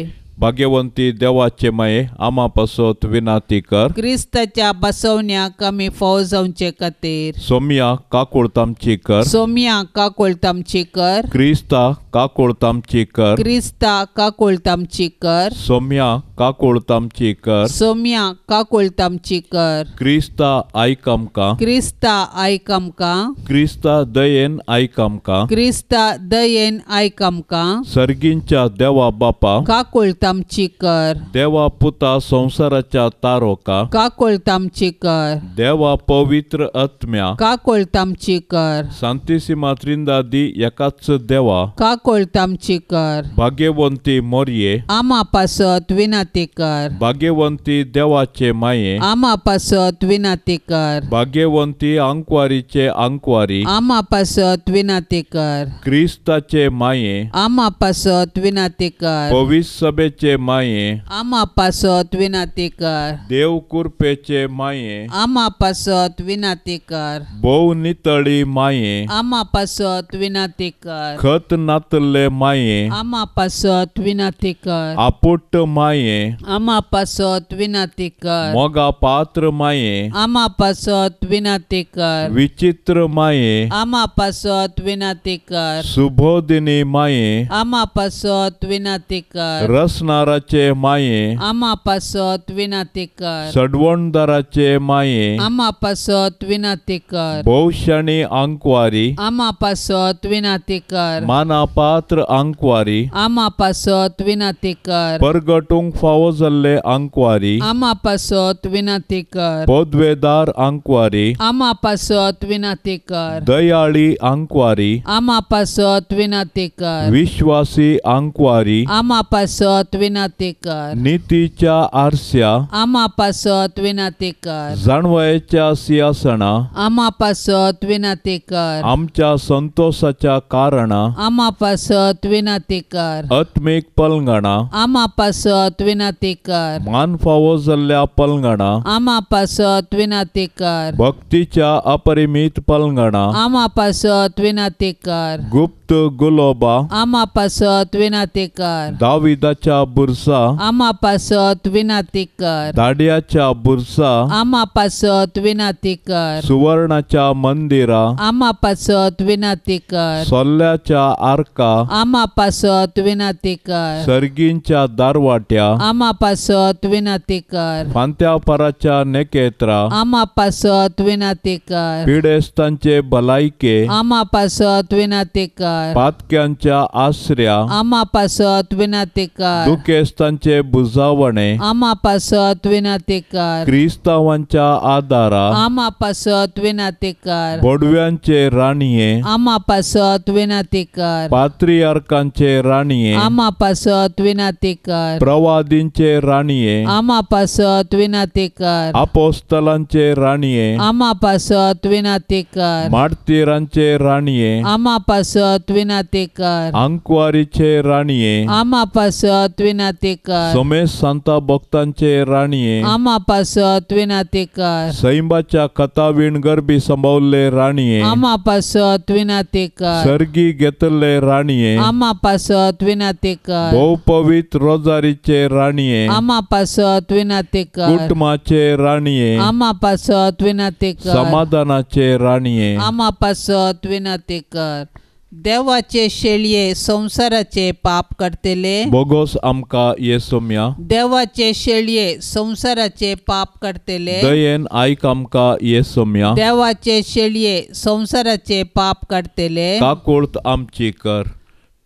भाग्यवंती देवाचे माये आमा पासत विनंती कर. क्रिस्ताच्या बसवण्याक आमी फावो जावचे खातीर सोम्या काकुळतामची कर. सोम्या काकुळतामची कर. क्रिस्ता काकुळतामची कर. क्रिस्ता काकुळतामची कर. सोम्या काकुळतामची कर. सोम्या काकुळतामची कर. क्रिस्ता आयक आमकां. क्रिस्ता आयक आमकां. क्रिस्ता दयेन आयक आमकां. क्रिस्ता दयेन आयक आमकां. सर्गींच्या देवा बापा. काकुळतामची कर. देवा पुता संसाराच्या तारोका. काकुळतामची कर. देवा पवित्र आत्म्या. काकुळतामची कर. सांतिसिमा त्रिंदादी एकाच देवा. काकुळतामची कर. भाग्यवंती मोरये. आमा पासत विनंती कर. भाग्यवंती देवाचे माये. आमा पासत विनंती कर. भाग्यवंती अंकवारीचे अंकवारी. आमा पासत विनंती कर. क्रिस्ताचे माये. आमा पासत विनंती कर. पवित्र सभेचे माये. आमा पासत विनंती कर. देव कृपेचे माये. आमा पासत विनंती कर. भोव नितळी माये. आमा पासत विनंती कर. खत नातले माये. आमा पासत विनंती कर. आपुट माये. आमा पासत विनंती कर. मोगा पात्र माये. आमा पासत विनंती कर. विचित्र माये. आमा पासत विनंती कर. सुबोधिनी माये. आमा पासत विनंती कर. रसनाराचे माये. आमा पासत विनंती कर. सडवणदाराचे माये. आमा पासत विनंती कर. भौशाणी अंकवारी. आमा पासत विनंती कर. मानापात्र अंकवारी. आमा पासत विनंती कर. परगटूंक फावो जाल्ले अंकवारी. आमा पासत विनंती कर. पदवेदार अंकवारी. आमा पासत विनंती कर. दयाळी अंकवारी. आमा पासत विनंती कर. विश्वासी अंकवारी. आमा पासत विनंती कर. नीतीच्या आरस्या. आमा पासत विनंती कर. जाणवयाच्या सिंहासना. आमा पासत विनंती कर. आमच्या संतोषाच्या कारणा. आमा पासत विनंती कर. आत्मिक पलंगणा. आमा पासत विनंती कर. मान फावो जाल्ल्या पलंगणा. आमा पासत विनंती कर. भक्तीच्या अपरिमित पलंगणा. आमा पासत विनंती कर. गुप्त गुलोबा. आमा पासत विनंती कर. दाविदाच्या बुरसा. आमा पासत विनंती कर. दाड्याच्या बुरसा. आमा पासत विनंती कर. सुवर्णाच्या मंदिरा. आमा पासत विनंती कर. सोल्ल्याच्या आर्का. आमा पासत विनंती कर. सर्गींच्या दारवाट्या. आमा पासत विनंती कर. फांत्यापराच्या नेकेत्रा. आमा पासत विनंती कर. पिडेस्तांचे भलायके. आमा पासत विनंती कर. पातक्यांच्या आश्र्या. आमा पासत विनंती कर. दुखेस्तांचे बुजावणे. आमा पासत विनंती कर. क्रिस्तावांच्या आदारा. आमा पासत विनंती कर. बोडव्यांचे राणीये. आमा पासत विनंती कर. पात्रियार्कांचे राणीये. आमा पासत विनंती कर. प्रवादींचे राणीये. आमा पासत विनंती कर. अपोस्तलांचे राणीये. आमा पासत विनंती कर. मार्तिरांचे राणीये. आमा पासत विनंती कर. अंकवारीचे राणीये. आमा पासत विनंती कर. समेश सांता भक्तांचे राणीये. आमा पासत विनंती कर. सैंबाच्या कथावीण गरबी संभावले राणीये. आमा पासत विनंती कर. सर्गी घेतले राणीये. आमा पासत विनंती कर. भोव पवित्र रोजारीचे राणीये. आमा पासत विनंती कर. कुटुंबाचे राणीये. आमा पासत विनंती कर. समाधानाचे राणीये. आमा पासत विनंती कर. देवाचे शेळये संसाराचे पाप करतले. बोगोस आमका येसोम्या. देवाचे शेळये संसाराचे पाप करतले. दयेन आयक आमका येसोम्या. देवाचे शेळये संसाराचे पाप करतले. काकुळत आमची कर.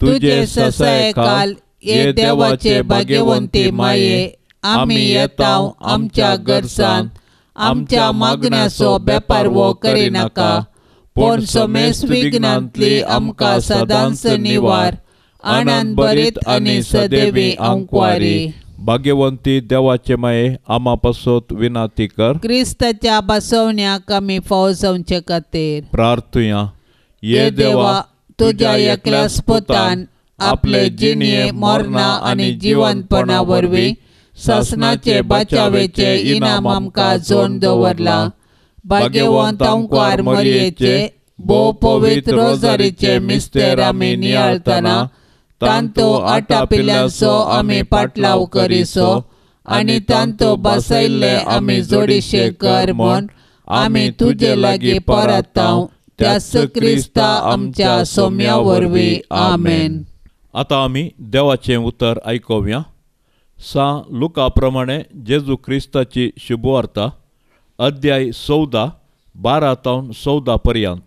तुझे ससाय काल ये देवाचे भाग्यवंती माये. आम्ही येताव आमच्या गरजान. आमच्या मागण्याचो बेपार वो करिनाका. पण समेस विघ्नांतली आमकां सदांच निवार. आनंद बरीत आनी सदैवी अंकवारी. भाग्यवंती देवाचे माये आमा पासत विनंती कर. क्रिस्ताच्या बसवण्याक आमी फावो जावचे खातीर प्रार्थुया. ये देवा, तुझ्या एकल्याच पुतान आपले जिणये मरणा आनी जिवंतपणा वरवीं सासणाचे बचावेचे इनाम आमकां जोड दवरला. भाग्यवंत अंकवार मरियेचे भोव पवित्र रोजारीचे मिस्तेर आमी नियाळतना तांतो आटा पिल्ल्यांचो आमी पाटलाव करिसो आनी तांतो बसयल्ले आमी जोडिशे कर म्हूण आमी तुजे लागीं परताव त्याच क्रिस्ता आमच्या सोम्या वरवीं आमेन. आतां आमी देवाचें उतर आयकोवया. लुका प्रमाणे जेजू क्रिस्ताची शुभवार्ता अध्याय 14 12 पर्यंत.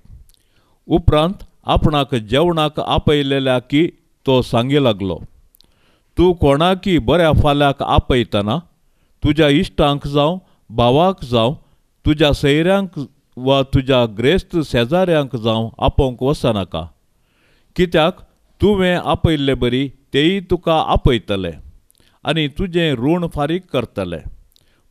उपरांत आपणाक जेवणाक आपयलेल्या की तो सांगी लागलो, तूं कोणाकी बऱ्या फाल्याक आपयतना तुज्या इश्टांक जावं भावाक जावं तुज्या सैऱ्यांक वा तुज्या ग्रेस्त शेजाऱ्यांक जावं आपोवंक वचनाका. कित्याक तुवें आपयल्ले बरी तेय तुका आपयतले आनी तुजें ऋण फारीक करतले.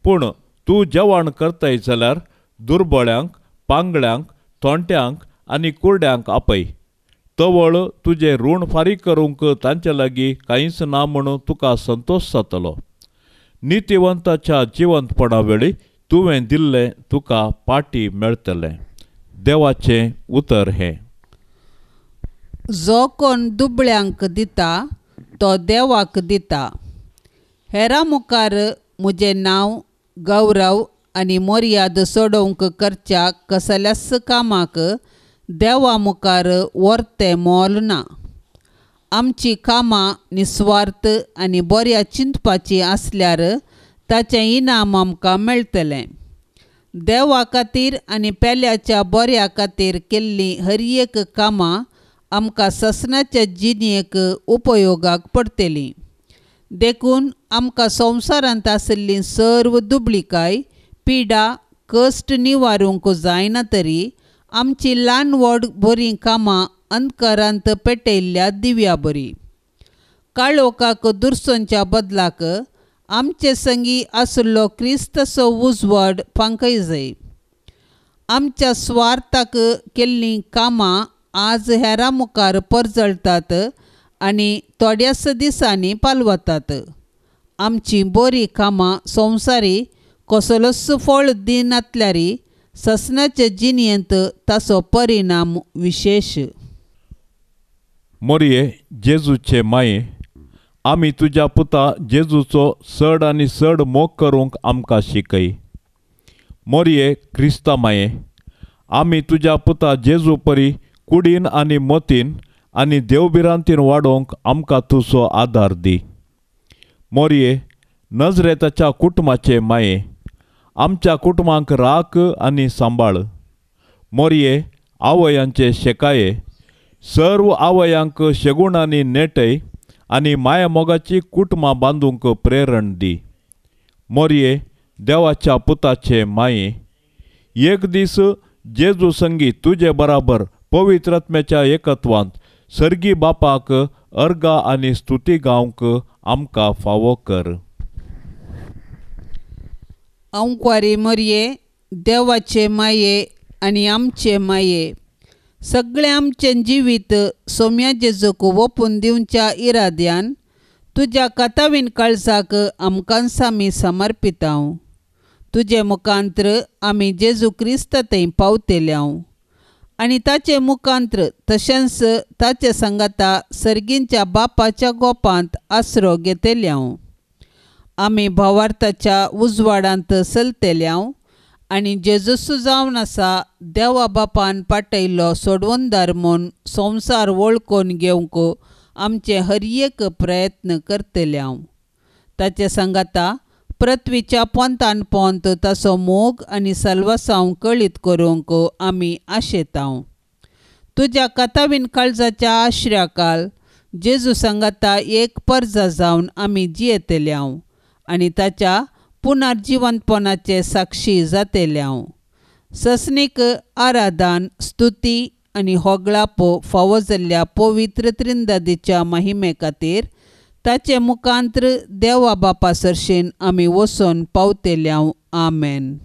पूण तूं जेवण करतय जाल्यार दुर्बळ्यांक, पांगड्यांक, थोंट्यांक आनी कुरड्यांक आपय. तवळ तुजें ऋण फारीक करूंक तांचे लागीं कांयच ना म्हूण तुका संतोश जातलो. नितीवंताच्या जिवंतपणा वेळी तुवें दिल्लें तुका पाटी मेळटलें. देवाचें उतर हें. जो कोण दुबळ्यांक दिता तो देवाक दिता. हेरां मुखार म्हजें नांव, गौरव आनी मर्याद सोडोवंक करच्या कसल्याच कामाक देवा मुखार वर्तें मोल ना. आमची कामां निस्वार्थ आनी बऱ्या चिंतपाची आसल्यार ताचें इनाम आमकां मेळटलें. देवा खातीर आनी पेल्याच्या बऱ्या खातीर केल्लीं हर एक कामां आमकां ससनाच्या जिणेक उपयोगाक पडटलीं. देखून आमकां संवसारांत आशिल्ली सर्व दुबळीकाय, पिडा, कश्ट निवारूंक जायना तरी आमची ल्हान व्हड बरीं कामां अंतकारांत पेटयल्ल्या दिव्या बरी. काळोखाक दुरसोंच्या बदलाक आमचे संगी आसलो क्रिस्तचो उजवाड फांकय जाय. आमच्या स्वार्थाक केल्लीं कामां आज हेरां मुखार परजळटात आनी थोड्याच दिसांनी पालवतात. आमची बरीं कामां संवसारी कसलोच फळ दिनातल्यारी ससनाच्या जिणेंत ताचो परिणाम विशेश. मोरये जेजूचे माये, आमी तुज्या पुता जेजूचो चड आनी चड मोग करूंक आमकां शिकय. मोरये क्रिस्ता माये, आमी तुज्या पुता जेजू परी कुडीन आनी मोतीन आनी देवबिरांतीन वाडोवंक आमकां तुजो आदार दी. मोरये नजरेताच्या कुटुंबाचे माये, आमच्या कुटुंबांक राख आनी सांबाळ. मोरये आवयांचे शेकाये, सर्व आवयांक शेगुणांनी नेटय आनी माया मोगाची कुटुंबां बांदूंक प्रेरण दी. मोरये देवाच्या पुताचे माये, एक दीस जेजू संगी तुजे बराबर पवित्र आत्म्याच्या एकत्वांत सर्गी बापाक अर्गा आनी स्तुती गावंक आमकां फावो कर. अंकवारी मोरये देवाचे माये आनी आमचे माये, सगळें आमचें जिवीत सोम्या जेजूक ओपून दिवच्या इराद्यान तुज्या कातावीन काळजाक आमकां आमी समर्पितांव. तुजे मुखांत्र आमी जेजू क्रिस्त थंय पावतेल्याव आनी ताचे मुखांत्र तशेंच ताचे सांगाता सर्गींच्या बापाच्या गोपांत आसरो घेतेल्याव. आमी भावार्थाच्या उजवाडांत चलतेल्याव आनी जेजूस जावन आसा देवा बापान पाटयलो सोडवंदार म्हूण संवसार वळखून घेवंक आमचे हर एक प्रयत्न करतल्याव. ताचे सांगाता पृथ्वीच्या पोंतान पोंत ताचो मोग आनी सल्वासांव कळीत करूंक आमी आशेतांव. तुज्या कातावीन काळजाच्या आश्र्याकाल जेजू सांगाता एक पर्जा जावन आमी जियेतल्याव आनी ताच्या पुनर्जिवंतपणाचे साक्षी जातेल्याव. ससनीक आराधन, स्तुती आनी होगळापो फावो जाल्ल्या पवित्र त्रिंदादीच्या महिमे खातीर ताचे मुखांत्र देवा बापा सरशेन आमी वचोन पावतेल्याव. आमेन.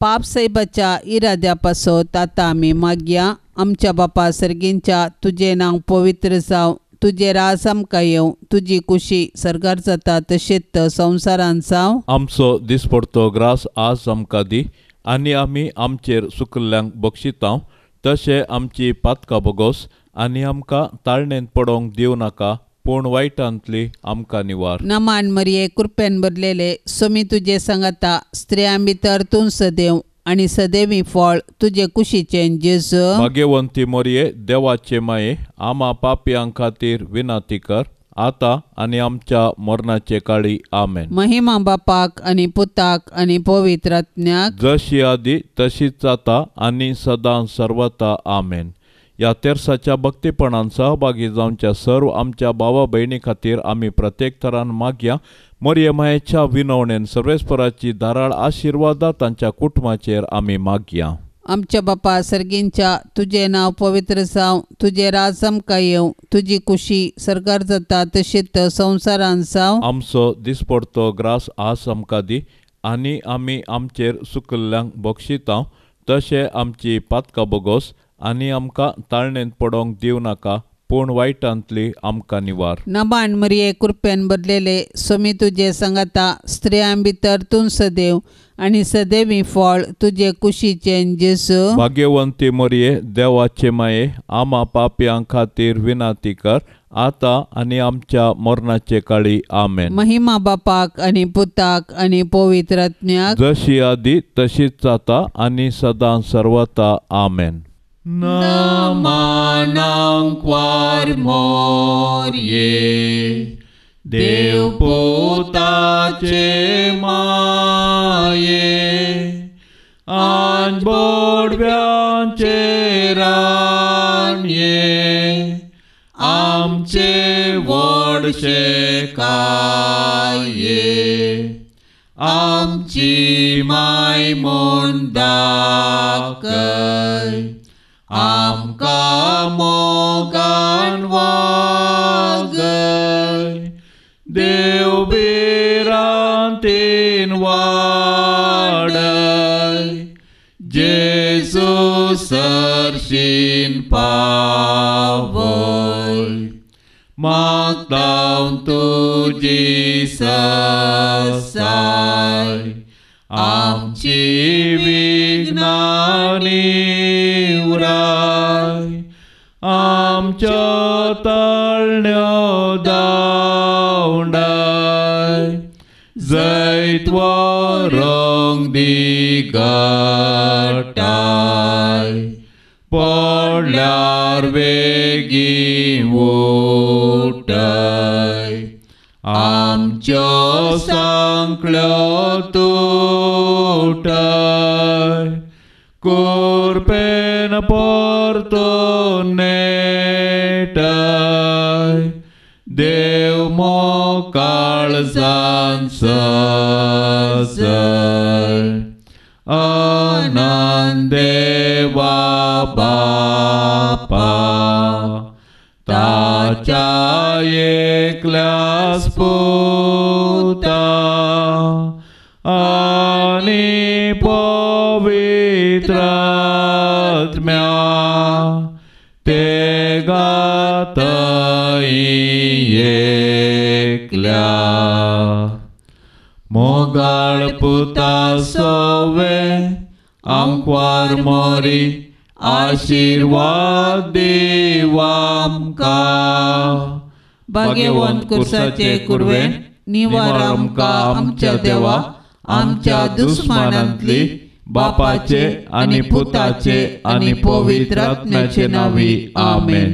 पाप साहेबाच्या इराद्या पासत आतां आमी मागया. आमच्या बापा सर्गींच्या, तुजें नांव पवित्र जावं, तुजें राज आमकां येवं, तुजी खुशी सरकार जाता तशेंच संवसारांत जावं. आमचो दिसपडतो ग्रास आज आमकां दी आनी आमी आमचेर सुकल्ल्यांक बक्षितांव तशें आमची पातकां बोगोस आनी आमकां ताळणेंत पडोवंक दिवं नाका. पूण वायटांतली आमकां निवार. नमान मरिये कृपेन भरलेले सोमी तुजे सांगाता स्त्रियां भितर तूं सदैव आणि सदैवी फळ तुजे कुशीचे जेजू. भाग्यवंती मोरये देवाचे माये आमा पापयां खातीर विनाती कर आता आणि आमच्या मरणाचे काळी आमेन. महिमा बापाक आणि पुताक आणि पवित्र आत्म्याक जशी आदी तशीच आता आणि सदां सर्वता आमेन. या तेरसाच्या भक्तीपणान सहभागी जावच्या सर्व आमच्या भावा भयणी खातीर आमी प्रत्येक तरान मागया. मोरये मायेच्या विनवणेन सर्वेस्पराची धाराळ आशिर्वादा तांच्या कुटुंबाचेर आमी मागया. आमच्या बापा सर्गींच्या तुझे नाव पवित्र जावं, तुझे राज आमकां येवं, तुजी कुशी सरकार जाता तशीच संवसारान जावं. आमचो दिसपडतो ग्रास आज आमकां दी आनी आमी आमचेर सुकल्ल्यांक बक्षितांव तशें आमची पातकां बोगोस आनी आमकां ताळणेंत पडोंक दिव नाका पूण वायटांतली आमकां निवार. नबाण मरिये कृपेन भरलेले सोमी तुजे सांगाता स्त्रियां भितर तूं सदैव आणि सदैवी फळ तुजे कुशीचे जेजू. भाग्यवंती मोरये देवाचे माये आमा पापयां खातीर विनाती कर आता आणि आमच्या मरणाचे काळी आमेन. महिमा बापाक आणि पुताक आणि पवित्र आत्म्याक जशी आदी तशीच आता आणि सदां सर्वता आमेन. नमानांक वार मोरये देव पुताचे माये आंज बोडव्यांचे रानये आमचे व्हडशे काये आमची माय म्हूण दाखय आमकां मोगान वागय देव बिरांतीन वाडय जेजू सरशीन पावय मागतां तुजी ससाय आमची विघ्नां निवराय आमच्या तळण्यो दावंडाय जैत्व रंग दिगटाय पडल्यार वेगी उठय आमच्यो सांकळ्यो तुटय कोरपेन परतून नेटय देव मोकाळजान सजय आनंदेवा बापा ताच्या एकल्यास पुता आणि पवित्र आत्म्या ते गातय एकल्या मोगाळ पुता सोवे आमकां मोरी आशीर्वाद देवा आमकां भाग्यवंत कुर्साचे कुरवेन निवार आमकां आमच्या देवा आमच्या दुस्मानांतली बापाचे आणि पुताचे आणि पवित्र आत्म्याचे नावी आमेन.